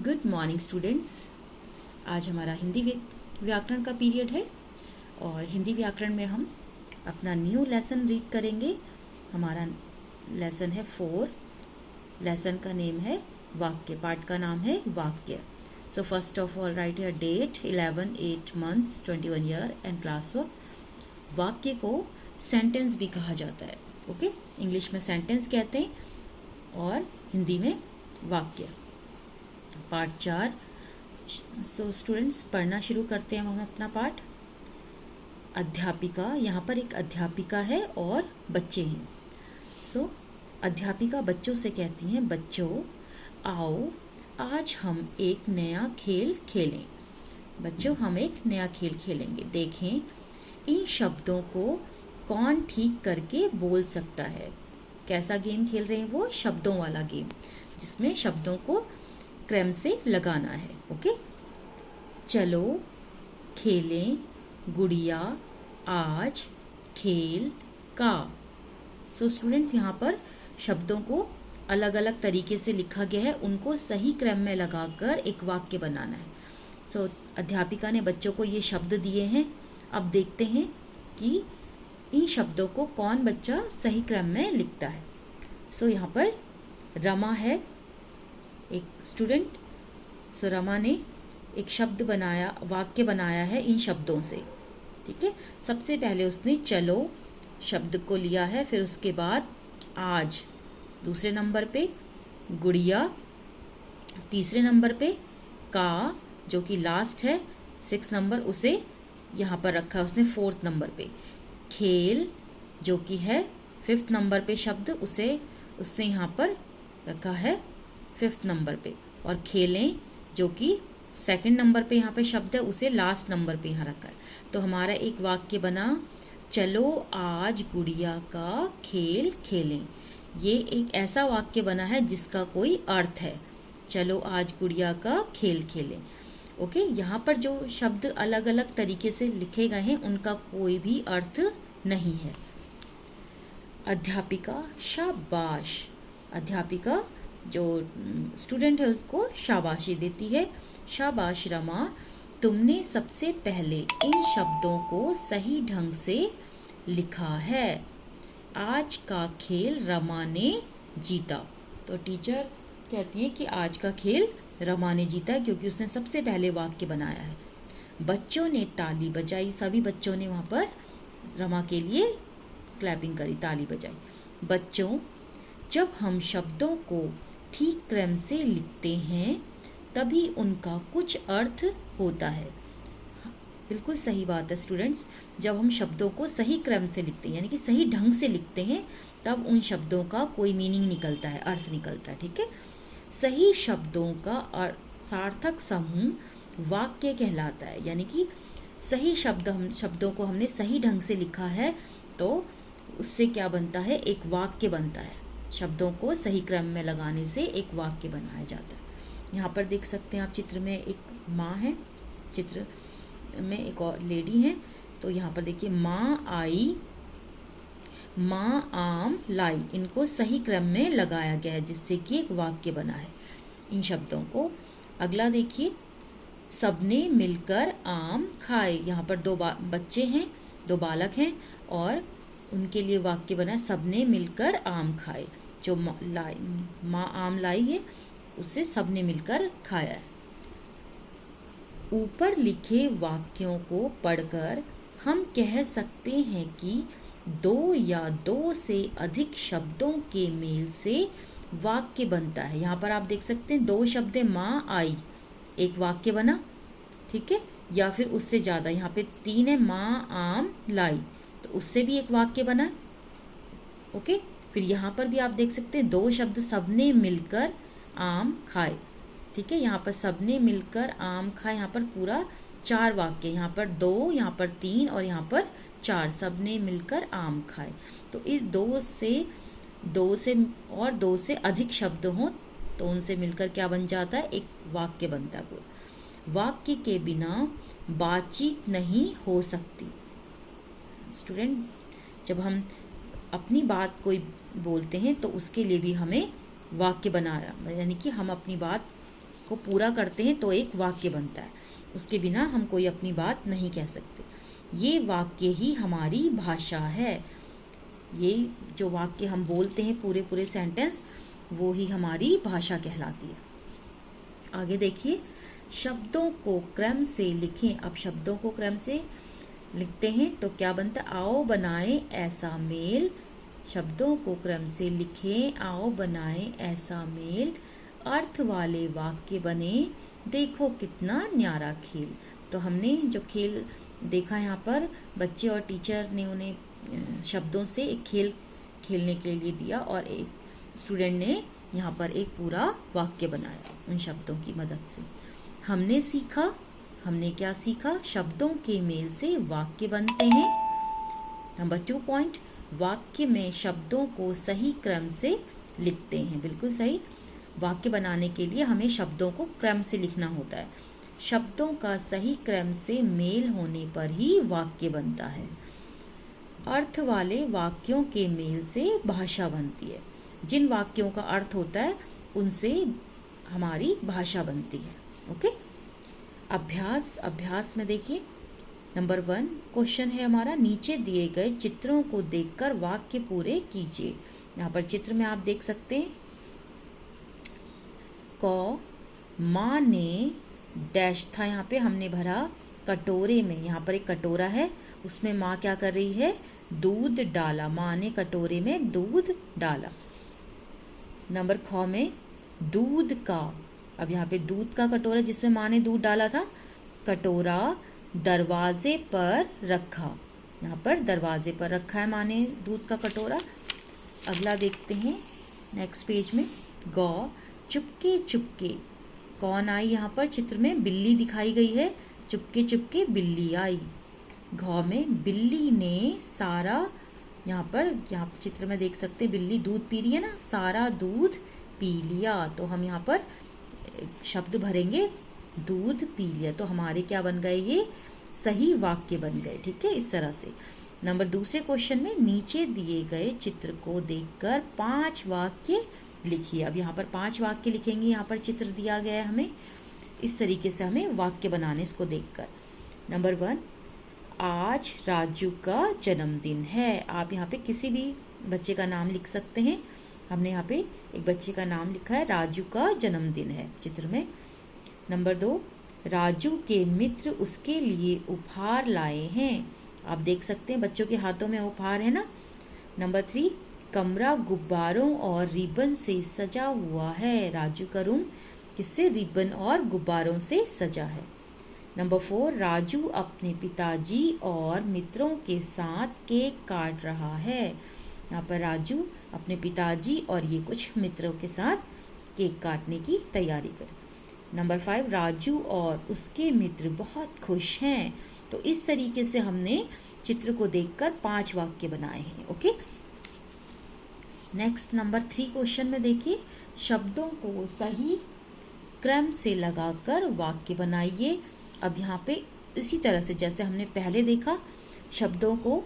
Good morning students. आज हमारा हिंदी व्याकरण का पीरियड है और हिंदी व्याकरण में हम अपना न्यू लेसन रीड करेंगे। हमारा लेसन है 4। लेसन का नेम है वाक्य, पार्ट का नाम है वाक्य। So first of all right here date 11/8 months 21 year and class work. वाक्य को सेंटेंस भी कहा जाता है। ओके, इंग्लिश में सेंटेंस कहते हैं और हिंदी में वाक्य। पार्ट 4। सो स्टूडेंट्स पढ़ना शुरू करते हैं हम अपना पाठ। अध्यापिका, यहाँ पर एक अध्यापिका है और बच्चे हैं। सो अध्यापिका बच्चों से कहती हैं, बच्चों आओ आज हम एक नया खेल खेलें। बच्चों हम एक नया खेल खेलेंगे। देखें इन शब्दों को कौन ठीक करके बोल सकता है। कैसा गेम खेल रहे हैं वो? शब्दों वाला गेम, जिसमें शब्दों को क्रम से लगाना है। ओके, चलो खेलें गुड़िया आज खेल का। सो स्टूडेंट्स यहाँ पर शब्दों को अलग अलग तरीके से लिखा गया है, उनको सही क्रम में लगाकर एक वाक्य बनाना है। सो अध्यापिका ने बच्चों को ये शब्द दिए हैं। अब देखते हैं कि इन शब्दों को कौन बच्चा सही क्रम में लिखता है। सो यहाँ पर रमा है एक स्टूडेंट। सो रमा ने एक शब्द बनाया, वाक्य बनाया है इन शब्दों से। ठीक है, सबसे पहले उसने चलो शब्द को लिया है, फिर उसके बाद आज दूसरे नंबर पे, गुड़िया तीसरे नंबर पे, का जो कि लास्ट है 6 नंबर, उसे यहाँ पर रखा है उसने 4th नंबर पे। खेल जो कि है 5th नंबर पे शब्द, उसे उसने यहाँ पर रखा है 5th नंबर पे। और खेलें जो कि 2nd नंबर पे यहाँ पे शब्द है, उसे लास्ट नंबर पे यहाँ रखा है। तो हमारा एक वाक्य बना, चलो आज गुड़िया का खेल खेलें। ये एक ऐसा वाक्य बना है जिसका कोई अर्थ है। चलो आज गुड़िया का खेल खेलें। ओके, यहाँ पर जो शब्द अलग अलग तरीके से लिखे गए हैं उनका कोई भी अर्थ नहीं है। अध्यापिका शाबाश। अध्यापिका जो स्टूडेंट है उसको शाबाशी देती है। शाबाश रमा, तुमने सबसे पहले इन शब्दों को सही ढंग से लिखा है। आज का खेल रमा ने जीता। तो टीचर कहती है कि आज का खेल रमा ने जीता है क्योंकि उसने सबसे पहले वाक्य बनाया है। बच्चों ने ताली बजाई। सभी बच्चों ने वहाँ पर रमा के लिए क्लैपिंग करी, ताली बजाई। बच्चों, जब हम शब्दों को ठीक क्रम से लिखते हैं तभी उनका कुछ अर्थ होता है। बिल्कुल सही बात है स्टूडेंट्स, जब हम शब्दों को सही क्रम से लिखते हैं यानी कि सही ढंग से लिखते हैं तब उन शब्दों का कोई मीनिंग निकलता है, अर्थ निकलता है। ठीक है, सही शब्दों का सार्थक समूह वाक्य कहलाता है। यानी कि सही शब्दों को हमने सही ढंग से लिखा है तो उससे क्या बनता है? एक वाक्य बनता है। शब्दों को सही क्रम में लगाने से एक वाक्य बनाया जाता है। यहाँ पर देख सकते हैं आप, चित्र में एक माँ है, चित्र में एक और लेडी है। तो यहाँ पर देखिए, माँ आई, माँ आम लाई, इनको सही क्रम में लगाया गया है जिससे कि एक वाक्य बना है इन शब्दों को। अगला देखिए, सबने मिलकर आम खाए। यहाँ पर 2 बच्चे हैं, 2 बालक हैं और उनके लिए वाक्य बना है, सबने मिलकर आम खाए। जो माँ आम लाई है उसे सबने मिलकर खाया है। ऊपर लिखे वाक्यों को पढ़कर हम कह सकते हैं कि 2 या 2 से अधिक शब्दों के मेल से वाक्य बनता है। यहाँ पर आप देख सकते हैं 2 शब्द है, माँ आई, एक वाक्य बना। ठीक है, या फिर उससे ज़्यादा, यहाँ पे 3 है, माँ आम लाई, तो उससे भी एक वाक्य बना। ओके, फिर यहाँ पर भी आप देख सकते हैं 2 शब्द, सबने मिलकर आम खाए। ठीक है, यहाँ पर सबने मिलकर आम खाए, यहाँ पर पूरा 4 वाक्य, यहाँ पर 2, यहाँ पर 3 और यहाँ पर 4, सबने मिलकर आम खाए। तो इस 2 से अधिक शब्द हों तो उनसे मिलकर क्या बन जाता है? एक वाक्य बनता है पूरा। वाक्य के बिना बातचीत नहीं हो सकती। स्टूडेंट, जब हम अपनी बात कोई बोलते हैं तो उसके लिए भी हमें वाक्य बनाया, यानी कि हम अपनी बात को पूरा करते हैं तो एक वाक्य बनता है, उसके बिना हम कोई अपनी बात नहीं कह सकते। ये वाक्य ही हमारी भाषा है। ये जो वाक्य हम बोलते हैं पूरे पूरे सेंटेंस, वो ही हमारी भाषा कहलाती है। आगे देखिए, शब्दों को क्रम से लिखें। अब शब्दों को क्रम से लिखते हैं तो क्या बनता है, आओ बनाएं ऐसा मेल। शब्दों को क्रम से लिखें, आओ बनाएं ऐसा मेल, अर्थ वाले वाक्य बने, देखो कितना न्यारा खेल। तो हमने जो खेल देखा यहाँ पर, बच्चे और टीचर ने उन्हें शब्दों से एक खेल खेलने के लिए दिया और एक स्टूडेंट ने यहाँ पर एक पूरा वाक्य बनाया उन शब्दों की मदद से। हमने सीखा, हमने क्या सीखा, शब्दों के मेल से वाक्य बनते हैं। नंबर 2 पॉइंट, वाक्य में शब्दों को सही क्रम से लिखते हैं। बिल्कुल सही, वाक्य बनाने के लिए हमें शब्दों को क्रम से लिखना होता है। शब्दों का सही क्रम से मेल होने पर ही वाक्य बनता है। अर्थ वाले वाक्यों के मेल से भाषा बनती है। जिन वाक्यों का अर्थ होता है उनसे हमारी भाषा बनती है। ओके, अभ्यास में देखिए, नंबर 1 क्वेश्चन है हमारा, नीचे दिए गए चित्रों को देखकर वाक्य पूरे कीजिए। यहाँ पर चित्र में आप देख सकते हैं, क माँ ने डैश था, यहाँ पे हमने भरा कटोरे में। यहाँ पर एक कटोरा है, उसमें माँ क्या कर रही है, दूध डाला। माँ ने कटोरे में दूध डाला। नंबर ख में दूध का, अब यहाँ पे दूध का कटोरा जिसमें माँ ने दूध डाला था, कटोरा दरवाजे पर रखा। यहाँ पर दरवाजे पर रखा है माँ ने दूध का कटोरा। अगला देखते हैं नेक्स्ट पेज में, ग चुपके चुपके, कौन आई यहाँ पर चित्र में, बिल्ली दिखाई गई है, चुपके चुपके बिल्ली आई। घ में बिल्ली ने सारा, यहाँ चित्र में देख सकते हैं बिल्ली दूध पी रही है ना, सारा दूध पी लिया। तो हम यहाँ पर शब्द भरेंगे दूध पी लिया, तो हमारे क्या बन गए, ये सही वाक्य बन गए। ठीक है, इस तरह से। नंबर दूसरे क्वेश्चन में, नीचे दिए गए चित्र को देखकर 5 वाक्य लिखिए। अब यहाँ पर 5 वाक्य लिखेंगे। यहाँ पर चित्र दिया गया है हमें, इस तरीके से हमें वाक्य बनाने इसको देखकर। नंबर 1, आज राजू का जन्मदिन है। आप यहाँ पे किसी भी बच्चे का नाम लिख सकते हैं। हमने यहाँ पे एक बच्चे का नाम लिखा है, राजू का जन्मदिन है चित्र में। नंबर 2, राजू के मित्र उसके लिए उपहार लाए हैं। आप देख सकते हैं बच्चों के हाथों में उपहार है ना। नंबर 3, कमरा गुब्बारों और रिबन से सजा हुआ है। राजू का रूम किससे, रिबन और गुब्बारों से सजा है। नंबर 4, राजू अपने पिताजी और मित्रों के साथ केक काट रहा है। यहाँ पर राजू अपने पिताजी और ये कुछ मित्रों के साथ केक काटने की तैयारी करे। नंबर 5, राजू और उसके मित्र बहुत खुश हैं। तो इस तरीके से हमने चित्र को देखकर 5 वाक्य बनाए हैं। ओके, नेक्स्ट नंबर 3 क्वेश्चन में देखिए, शब्दों को सही क्रम से लगाकर वाक्य बनाइए। अब यहाँ पे इसी तरह से जैसे हमने पहले देखा, शब्दों को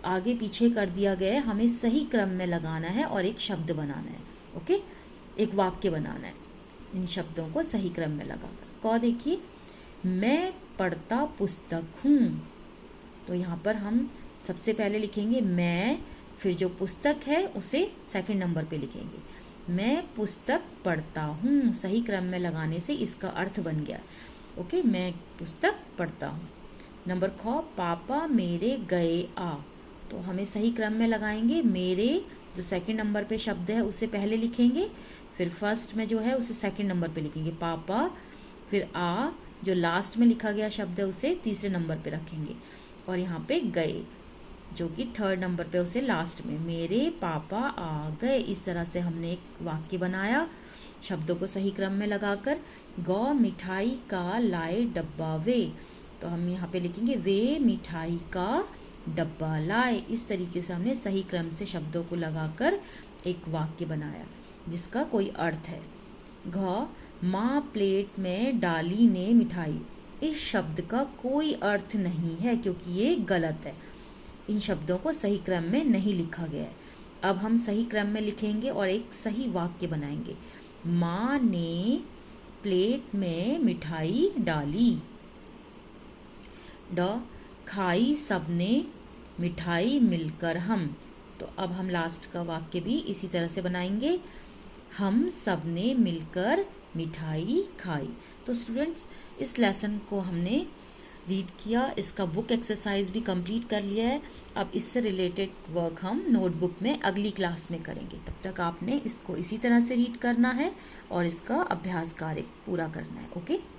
आगे पीछे कर दिया गया है, हमें सही क्रम में लगाना है और एक शब्द बनाना है। ओके, एक वाक्य बनाना है इन शब्दों को सही क्रम में लगाकर। क देखिए, मैं पढ़ता पुस्तक हूँ। तो यहाँ पर हम सबसे पहले लिखेंगे मैं, फिर जो पुस्तक है उसे सेकंड नंबर पे लिखेंगे। मैं पुस्तक पढ़ता हूँ, सही क्रम में लगाने से इसका अर्थ बन गया। ओके, मैं पुस्तक पढ़ता हूँ। नंबर ख, पापा मेरे गए आ। तो हमें सही क्रम में लगाएंगे। मेरे जो सेकंड नंबर पे शब्द है उसे पहले लिखेंगे, फिर फर्स्ट में जो है उसे सेकंड नंबर पे लिखेंगे पापा, फिर आ जो लास्ट में लिखा गया शब्द है उसे तीसरे नंबर पे रखेंगे, और यहाँ पे गए जो कि थर्ड नंबर पे उसे लास्ट में। मेरे पापा आ गए। इस तरह से हमने एक वाक्य बनाया शब्दों को सही क्रम में लगाकर। गौ मिठाई का लाए डब्बा वे। तो हम यहाँ पे लिखेंगे वे मिठाई का डब्बा लाए। इस तरीके से हमने सही क्रम से शब्दों को लगाकर एक वाक्य बनाया जिसका कोई अर्थ है। घ, माँ प्लेट में डाली ने मिठाई। इस शब्द का कोई अर्थ नहीं है क्योंकि ये गलत है। इन शब्दों को सही क्रम में नहीं लिखा गया है। अब हम सही क्रम में लिखेंगे और एक सही वाक्य बनाएंगे। माँ ने प्लेट में मिठाई डाली। ड खाई सबने मिठाई मिलकर हम। तो अब हम लास्ट का वाक्य भी इसी तरह से बनाएंगे, हम सबने मिलकर मिठाई खाई। तो स्टूडेंट्स, इस लेसन को हमने रीड किया, इसका बुक एक्सरसाइज भी कंप्लीट कर लिया है। अब इससे रिलेटेड वर्क हम नोटबुक में अगली क्लास में करेंगे। तब तक आपने इसको इसी तरह से रीड करना है और इसका अभ्यास कार्य पूरा करना है। ओके।